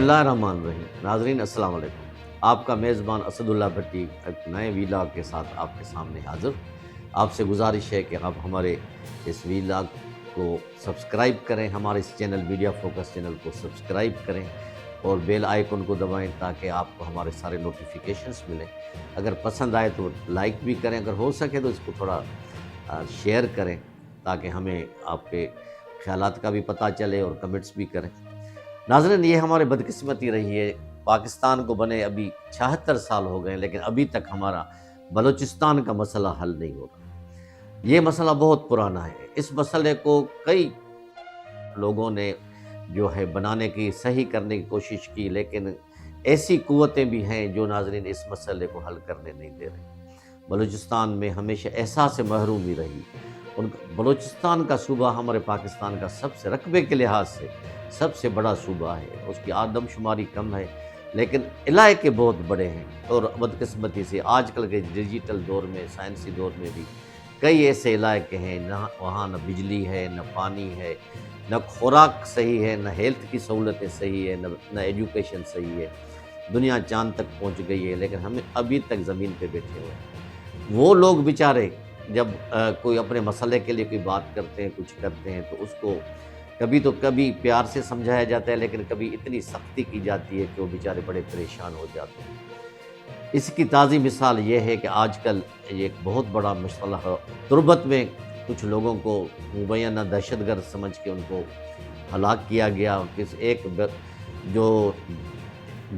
بسم اللہ الرحمن الرحیم۔ ناظرین السلام علیکم، آپ کا میزبان اسد اللہ بھٹی ایک نئے ویلاگ کے ساتھ آپ کے سامنے حاضر۔ آپ سے گزارش ہے کہ آپ ہمارے اس ویلاگ کو سبسکرائب کریں، ہمارے اس چینل میڈیا فوکس چینل کو سبسکرائب کریں اور بیل آئیکن کو دبائیں تاکہ آپ کو ہمارے سارے نوٹیفیکیشنز ملیں۔ اگر پسند آئے تو لائک بھی کریں، اگر ہو سکے تو اس کو تھوڑا شیئر کریں تاکہ ہمیں آپ کے خیالات کا بھی پتہ چلے اور کمنٹس بھی کریں۔ ناظرین، یہ ہمارے بدقسمتی رہی ہے، پاکستان کو بنے ابھی 76 سال ہو گئے لیکن ابھی تک ہمارا بلوچستان کا مسئلہ حل نہیں ہو رہا۔ یہ مسئلہ بہت پرانا ہے، اس مسئلے کو کئی لوگوں نے جو ہے بنانے کی، صحیح کرنے کی کوشش کی، لیکن ایسی قوتیں بھی ہیں جو ناظرین اس مسئلے کو حل کرنے نہیں دے رہے۔ بلوچستان میں ہمیشہ احساس محرومی رہی۔ بلوچستان کا صوبہ ہمارے پاکستان کا سب سے رقبے کے لحاظ سے سب سے بڑا صوبہ ہے، اس کی آدم شماری کم ہے لیکن علاقے بہت بڑے ہیں، اور بدقسمتی سے آج کل کے ڈیجیٹل دور میں، سائنسی دور میں بھی کئی ایسے علاقے ہیں وہاں نہ بجلی ہے، نہ پانی ہے، نہ خوراک صحیح ہے، نہ ہیلتھ کی سہولتیں صحیح ہے، نہ ایجوکیشن صحیح ہے۔ دنیا چاند تک پہنچ گئی ہے لیکن ہم ابھی تک زمین پہ بیٹھے ہوئے ہیں۔ وہ لوگ بیچارے جب کوئی اپنے مسئلے کے لیے کوئی بات کرتے ہیں، کچھ کرتے ہیں، تو اس کو کبھی پیار سے سمجھایا جاتا ہے لیکن کبھی اتنی سختی کی جاتی ہے کہ وہ بیچارے بڑے پریشان ہو جاتے ہیں۔ اس کی تازی مثال یہ ہے کہ آج کل یہ ایک بہت بڑا مسئلہ ہے، تربت میں کچھ لوگوں کو مبینہ دہشت گرد سمجھ کے ان کو ہلاک کیا گیا۔ ایک جو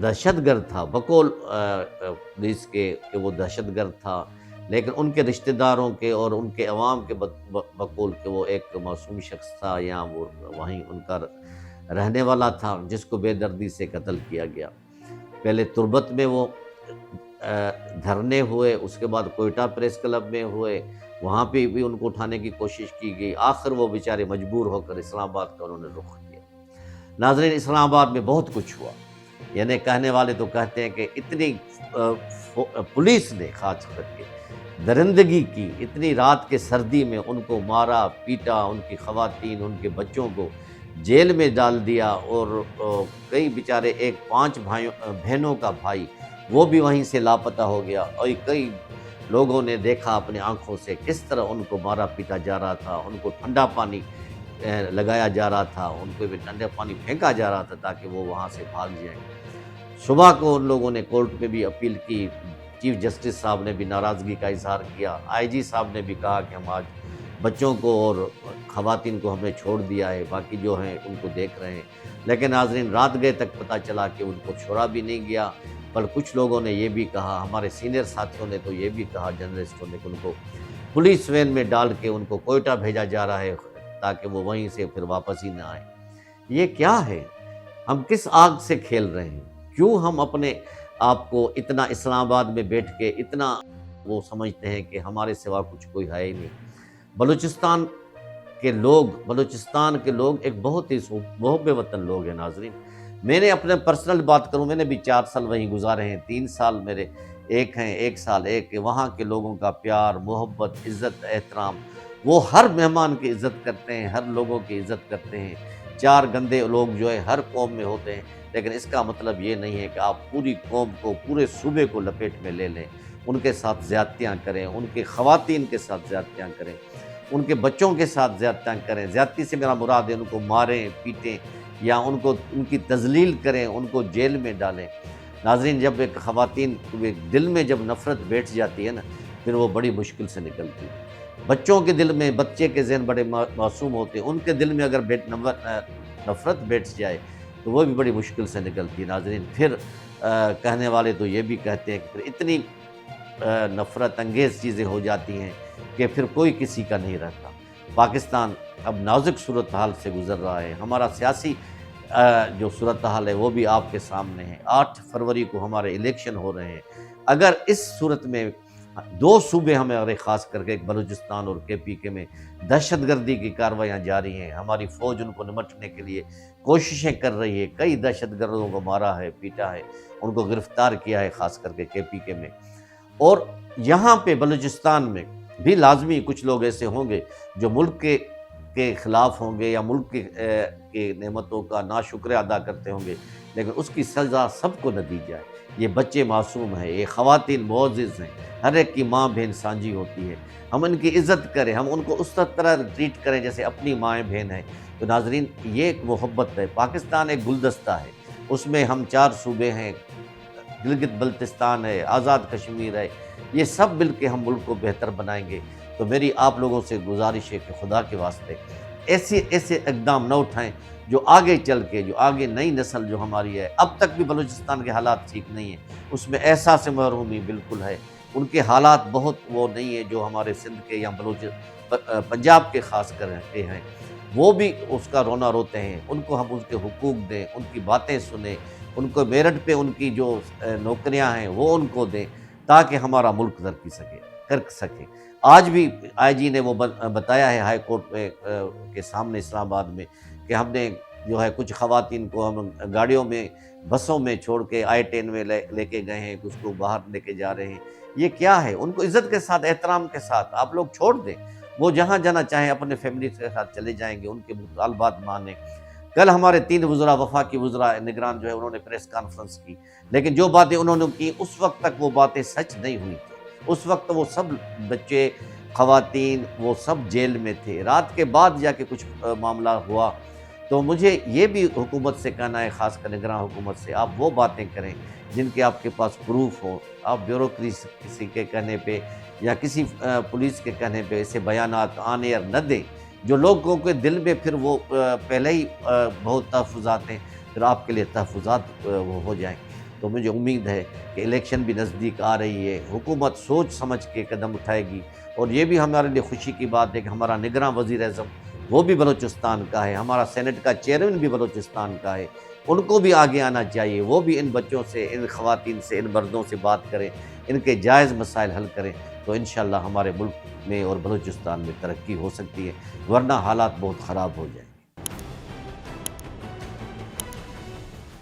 دہشت گرد تھا بقول پولیس کے کہ وہ دہشت گرد تھا، لیکن ان کے رشتہ داروں کے اور ان کے عوام کے بقول کہ وہ ایک معصوم شخص تھا، یا وہ وہیں ان کا رہنے والا تھا، جس کو بے دردی سے قتل کیا گیا۔ پہلے تربت میں وہ دھرنے ہوئے، اس کے بعد کوئٹہ پریس کلب میں ہوئے، وہاں پہ بھی ان کو اٹھانے کی کوشش کی گئی، آخر وہ بیچارے مجبور ہو کر اسلام آباد کا انہوں نے رخ کیا۔ ناظرین، اسلام آباد میں بہت کچھ ہوا، یعنی کہنے والے تو کہتے ہیں کہ اتنی پولیس نے خاص کر کے درندگی کی، اتنی رات کے سردی میں ان کو مارا پیٹا، ان کی خواتین، ان کے بچوں کو جیل میں ڈال دیا، اور کئی بیچارے 5 بہنوں کا بھائی وہ بھی وہیں سے لاپتہ ہو گیا، اور کئی لوگوں نے دیکھا اپنے آنکھوں سے کس طرح ان کو مارا پیٹا جا رہا تھا، ان کو ٹھنڈا پانی لگایا جا رہا تھا، ان کو بھی ٹھنڈا پانی پھینکا جا رہا تھا تاکہ وہ وہاں سے بھاگ جائیں۔ صبح کو ان لوگوں نے کورٹ میں بھی اپیل کی، چیف جسٹس صاحب نے بھی ناراضگی کا اظہار کیا، آئی جی صاحب نے بھی کہا کہ ہم آج بچوں کو اور خواتین کو ہم نے چھوڑ دیا ہے، باقی جو ہیں ان کو دیکھ رہے ہیں۔ لیکن ناظرین، رات گئے تک پتہ چلا کہ ان کو چھوڑا بھی نہیں گیا، پر کچھ لوگوں نے یہ بھی کہا، ہمارے سینئر ساتھیوں نے تو یہ بھی کہا، جرنلسٹوں نے، کہ ان کو پولیس وین میں ڈال کے ان کو کوئٹہ بھیجا جا رہا ہے تاکہ وہ وہیں سے پھر واپس ہی نہ آئیں۔ یہ کیا ہے؟ ہم کس آگ سے کھیل رہے ہیں؟ کیوں ہم اپنے آپ کو اتنا اسلام آباد میں بیٹھ کے اتنا وہ سمجھتے ہیں کہ ہمارے سوا کچھ کوئی ہے ہی نہیں؟ بلوچستان کے لوگ ایک بہت ہی محب وطن لوگ ہیں۔ ناظرین، میں نے اپنے پرسنل بات کروں، میں نے بھی 4 سال وہیں گزارے ہیں، 3 سال میرے ایک سال وہاں کے لوگوں کا پیار، محبت، عزت، احترام، وہ ہر مہمان کی عزت کرتے ہیں، ہر لوگوں کی عزت کرتے ہیں۔ 4 گندے لوگ جو ہے ہر قوم میں ہوتے ہیں، لیکن اس کا مطلب یہ نہیں ہے کہ آپ پوری قوم کو، پورے صوبے کو لپیٹ میں لے لیں، ان کے ساتھ زیادتیاں کریں، ان کے خواتین کے ساتھ زیادتیاں کریں، ان کے بچوں کے ساتھ زیادتیاں کریں۔ زیادتی سے میرا مراد ہے ان کو ماریں پیٹیں یا ان کی تذلیل کریں، ان کو جیل میں ڈالیں۔ ناظرین، جب ایک خواتین دل میں جب نفرت بیٹھ جاتی ہے نا، پھر وہ بڑی مشکل سے نکلتی ہے۔ بچوں کے دل میں، بچے کے ذہن بڑے معصوم ہوتے ہیں، ان کے دل میں اگر نفرت بیٹھ جائے تو وہ بھی بڑی مشکل سے نکلتی ہے۔ ناظرین، پھر کہنے والے تو یہ بھی کہتے ہیں کہ پھر اتنی نفرت انگیز چیزیں ہو جاتی ہیں کہ پھر کوئی کسی کا نہیں رہتا۔ پاکستان اب نازک صورتحال سے گزر رہا ہے، ہمارا سیاسی جو صورتحال ہے وہ بھی آپ کے سامنے ہے۔ 8 فروری کو ہمارے الیکشن ہو رہے ہیں۔ اگر اس صورت میں 2 صوبے ہمارے، خاص کر کے بلوچستان اور KPK میں دہشت گردی کی کارروائیاں جاری ہیں، ہماری فوج ان کو نمٹنے کے لیے کوششیں کر رہی ہے، کئی دہشت گردوں کو مارا ہے، پیٹا ہے، ان کو گرفتار کیا ہے، خاص کر کے KPK میں۔ اور یہاں پہ بلوچستان میں بھی لازمی کچھ لوگ ایسے ہوں گے جو ملک کے کے خلاف ہوں گے یا ملک کے نعمتوں کا ناشکر ادا کرتے ہوں گے، لیکن اس کی سزا سب کو نہ دی جائے۔ یہ بچے معصوم ہیں، یہ خواتین معزز ہیں، ہر ایک کی ماں بہن سانجی ہوتی ہے، ہم ان کی عزت کریں، ہم ان کو اس طرح ٹریٹ کریں جیسے اپنی مائیں بہن ہیں۔ تو ناظرین، یہ ایک محبت ہے۔ پاکستان ایک گلدستہ ہے، اس میں ہم 4 صوبے ہیں، گلگت بلتستان ہے، آزاد کشمیر ہے، یہ سب مل کے ہم ملک کو بہتر بنائیں گے۔ تو میری آپ لوگوں سے گزارش ہے کہ خدا کے واسطے ایسے اقدام نہ اٹھائیں جو آگے چل کے، جو آگے نئی نسل جو ہماری ہے، اب تک بھی بلوچستان کے حالات ٹھیک نہیں ہیں، اس میں احساس محرومی بالکل ہے، ان کے حالات بہت وہ نہیں ہے جو ہمارے سندھ کے یا پنجاب کے خاص کر کے ہیں، وہ بھی اس کا رونا روتے ہیں، ان کو ہم ان کے حقوق دیں، ان کی باتیں سنیں، ان کو میرٹ پہ ان کی جو نوکریاں ہیں وہ ان کو دیں، تاکہ ہمارا ملک ترقی کر سکے۔ آج بھی آئی جی نے وہ بتایا ہے ہائی کورٹ کے سامنے اسلام آباد میں کہ ہم نے جو ہے کچھ خواتین کو ہم گاڑیوں میں، بسوں میں چھوڑ کے I-10 میں لے کے گئے ہیں، کچھ کو باہر لے کے جا رہے ہیں۔ یہ کیا ہے؟ ان کو عزت کے ساتھ، احترام کے ساتھ آپ لوگ چھوڑ دیں، وہ جہاں جانا چاہیں اپنے فیملی کے ساتھ چلے جائیں گے، ان کے مطالبات مانیں۔ کل ہمارے 3 وزراء، وفاقی وزراء نگران جو ہے، انہوں نے پریس کانفرنس کی، لیکن جو باتیں انہوں نے کی اس وقت تک وہ باتیں سچ نہیں ہوئی تھی۔ اس وقت وہ سب بچے، خواتین، وہ سب جیل میں تھے۔ رات کے بعد جا کے کچھ معاملہ ہوا۔ تو مجھے یہ بھی حکومت سے کہنا ہے، خاص کر نگراں حکومت سے، آپ وہ باتیں کریں جن کے آپ کے پاس پروف ہو۔ آپ بیوروکریسی کسی کے کہنے پہ یا کسی پولیس کے کہنے پہ ایسے بیانات آن ایئر نہ دیں جو لوگوں کے دل میں پھر وہ پہلے ہی بہت تحفظات ہیں، پھر آپ کے لیے تحفظات وہ ہو جائیں۔ تو مجھے امید ہے کہ الیکشن بھی نزدیک آ رہی ہے، حکومت سوچ سمجھ کے قدم اٹھائے گی، اور یہ بھی ہمارے لیے خوشی کی بات ہے کہ ہمارا نگراں وزیر اعظم وہ بھی بلوچستان کا ہے، ہمارا سینٹ کا چیئرمین بھی بلوچستان کا ہے، ان کو بھی آگے آنا چاہیے، وہ بھی ان بچوں سے، ان خواتین سے، ان مردوں سے بات کریں، ان کے جائز مسائل حل کریں، تو انشاءاللہ ہمارے ملک میں اور بلوچستان میں ترقی ہو سکتی ہے، ورنہ حالات بہت خراب ہو جائیں۔